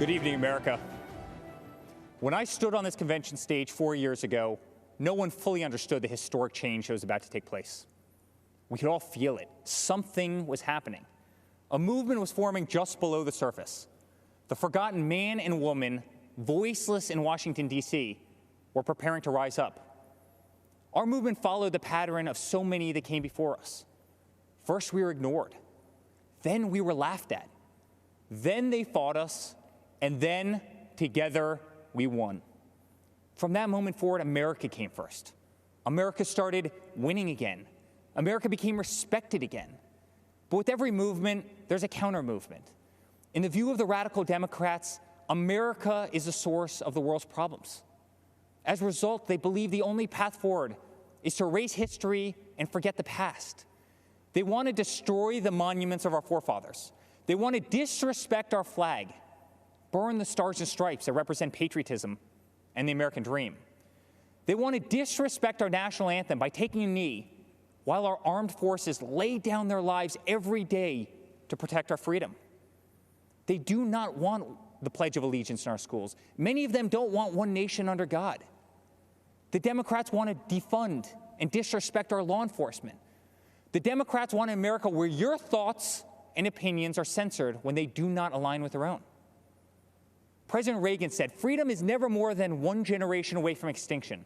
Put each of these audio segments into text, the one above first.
Good evening, America. When I stood on this convention stage 4 years ago, no one fully understood the historic change that was about to take place. We could all feel it. Something was happening. A movement was forming just below the surface. The forgotten man and woman, voiceless in Washington, D.C., were preparing to rise up. Our movement followed the pattern of so many that came before us. First, we were ignored. Then we were laughed at. Then they fought us. And then, together, we won. From that moment forward, America came first. America started winning again. America became respected again. But with every movement, there's a counter-movement. In the view of the radical Democrats, America is the source of the world's problems. As a result, they believe the only path forward is to erase history and forget the past. They want to destroy the monuments of our forefathers. They want to disrespect our flag, burn the stars and stripes that represent patriotism and the American dream. They want to disrespect our national anthem by taking a knee while our armed forces lay down their lives every day to protect our freedom. They do not want the Pledge of Allegiance in our schools. Many of them don't want one nation under God. The Democrats want to defund and disrespect our law enforcement. The Democrats want an America where your thoughts and opinions are censored when they do not align with their own. President Reagan said, "Freedom is never more than one generation away from extinction.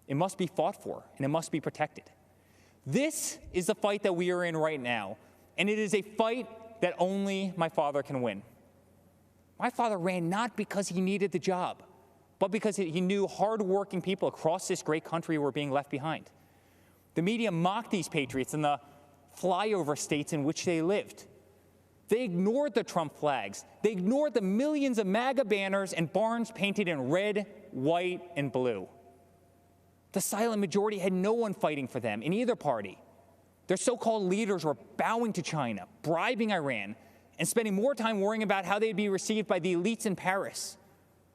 It must be fought for, and it must be protected." This is the fight that we are in right now, and it is a fight that only my father can win. My father ran not because he needed the job, but because he knew hardworking people across this great country were being left behind. The media mocked these patriots in the flyover states in which they lived. They ignored the Trump flags. They ignored the millions of MAGA banners and barns painted in red, white, and blue. The silent majority had no one fighting for them in either party. Their so-called leaders were bowing to China, bribing Iran, and spending more time worrying about how they'd be received by the elites in Paris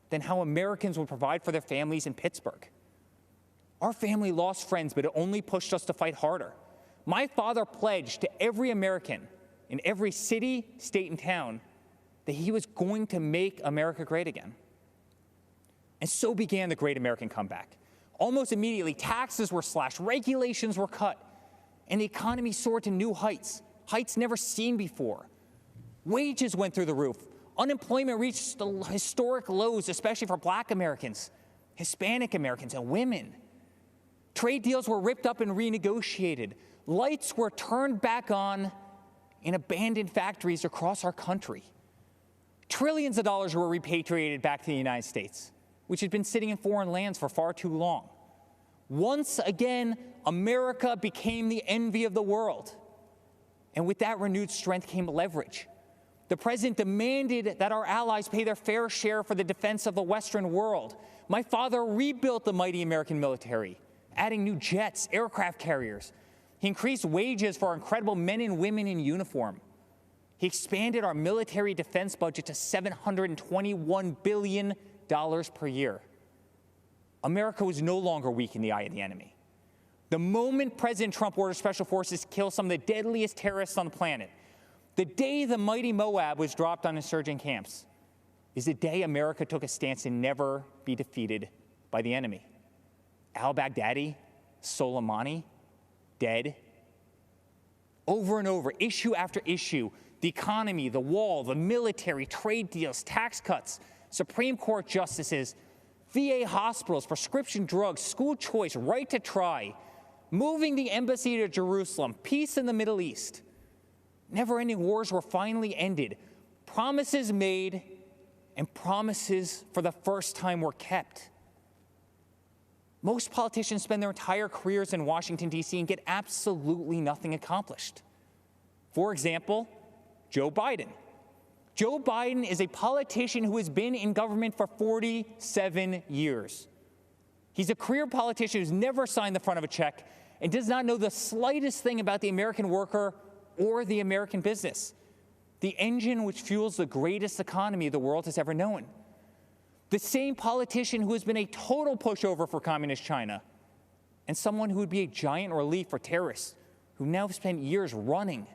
than how Americans would provide for their families in Pittsburgh. Our family lost friends, but it only pushed us to fight harder. My father pledged to every American in every city, state, and town that he was going to make America great again. And so began the great American comeback. Almost immediately, taxes were slashed, regulations were cut, and the economy soared to new heights, heights never seen before. Wages went through the roof. Unemployment reached the historic lows, especially for Black Americans, Hispanic Americans, and women. Trade deals were ripped up and renegotiated. Lights were turned back on in abandoned factories across our country. Trillions of dollars were repatriated back to the United States, which had been sitting in foreign lands for far too long. Once again, America became the envy of the world. And with that renewed strength came leverage. The president demanded that our allies pay their fair share for the defense of the Western world. My father rebuilt the mighty American military, adding new jets, aircraft carriers. He increased wages for our incredible men and women in uniform. He expanded our military defense budget to $721 billion per year. America was no longer weak in the eye of the enemy. The moment President Trump ordered special forces kill some of the deadliest terrorists on the planet, the day the mighty Moab was dropped on insurgent camps, is the day America took a stance to never be defeated by the enemy. Al-Baghdadi, Soleimani, dead. Over and over, issue after issue, the economy, the wall, the military, trade deals, tax cuts, Supreme Court justices, VA hospitals, prescription drugs, school choice, right to try, moving the embassy to Jerusalem, peace in the Middle East. Never-ending wars were finally ended. Promises made and promises for the first time were kept. Most politicians spend their entire careers in Washington, D.C. and get absolutely nothing accomplished. For example, Joe Biden. Joe Biden is a politician who has been in government for 47 years. He's a career politician who's never signed the front of a check and does not know the slightest thing about the American worker or the American business, the engine which fuels the greatest economy the world has ever known. The same politician who has been a total pushover for communist China, and someone who would be a giant relief for terrorists who now have spent years running,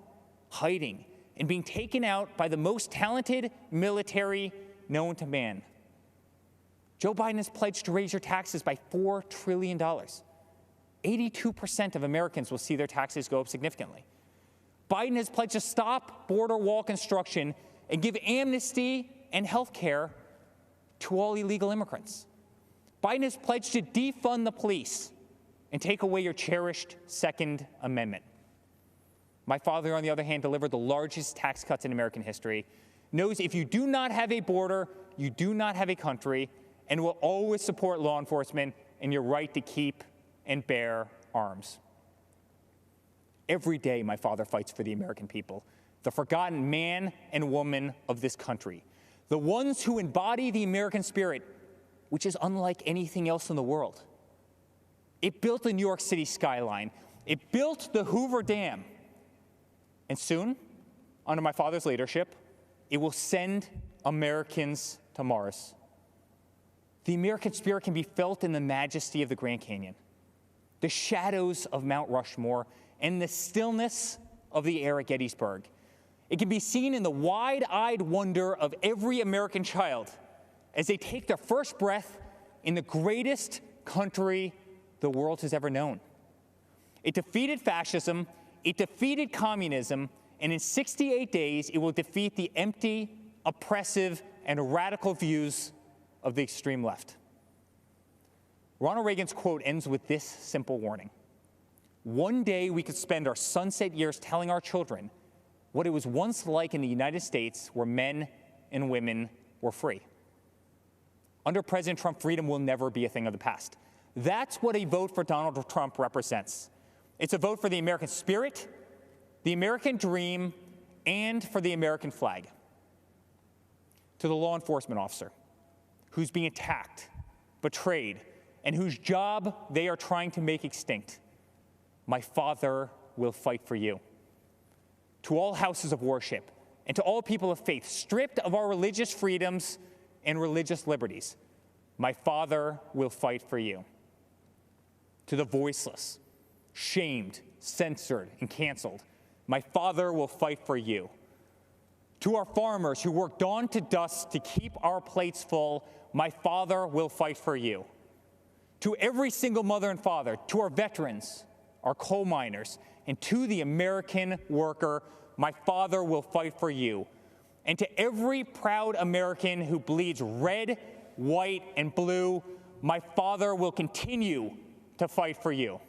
hiding, and being taken out by the most talented military, known to man. Joe Biden has pledged to raise your taxes by $4 trillion. 82% of Americans will see their taxes go up significantly. Biden has pledged to stop border wall construction and give amnesty and health care to all illegal immigrants. Biden has pledged to defund the police and take away your cherished Second Amendment. My father, on the other hand, delivered the largest tax cuts in American history, knows if you do not have a border, you do not have a country, and will always support law enforcement and your right to keep and bear arms. Every day, my father fights for the American people, the forgotten man and woman of this country, the ones who embody the American spirit, which is unlike anything else in the world. It built the New York City skyline. It built the Hoover Dam. And soon, under my father's leadership, it will send Americans to Mars. The American spirit can be felt in the majesty of the Grand Canyon, the shadows of Mount Rushmore, and the stillness of the air at Gettysburg. It can be seen in the wide-eyed wonder of every American child as they take their first breath in the greatest country the world has ever known. It defeated fascism, it defeated communism, and in 68 days, it will defeat the empty, oppressive, and radical views of the extreme left. Ronald Reagan's quote ends with this simple warning. One day we could spend our sunset years telling our children what it was once like in the United States where men and women were free. Under President Trump, freedom will never be a thing of the past. That's what a vote for Donald Trump represents. It's a vote for the American spirit, the American dream, and for the American flag. To the law enforcement officer who's being attacked, betrayed, and whose job they are trying to make extinct, my father will fight for you. To all houses of worship and to all people of faith stripped of our religious freedoms and religious liberties, my father will fight for you. To the voiceless, shamed, censored, and canceled, my father will fight for you. To our farmers who work dawn to dusk to keep our plates full, my father will fight for you. To every single mother and father, to our veterans, our coal miners, and to the American worker, my father will fight for you. And to every proud American who bleeds red, white, and blue, my father will continue to fight for you.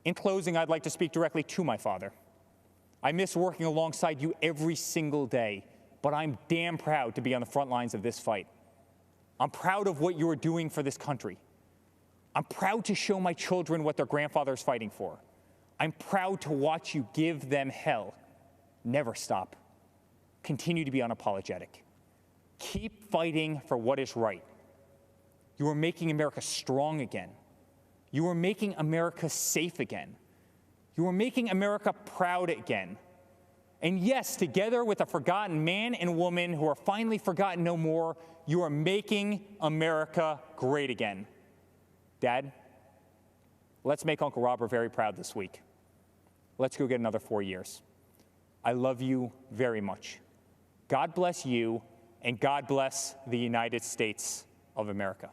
In closing, I'd like to speak directly to my father. I miss working alongside you every single day, but I'm damn proud to be on the front lines of this fight. I'm proud of what you are doing for this country. I'm proud to show my children what their grandfather is fighting for. I'm proud to watch you give them hell. Never stop. Continue to be unapologetic. Keep fighting for what is right. You are making America strong again. You are making America safe again. You are making America proud again. And yes, together with a forgotten man and woman who are finally forgotten no more, you are making America great again. Dad, let's make Uncle Robert very proud this week. Let's go get another 4 years. I love you very much. God bless you, and God bless the United States of America.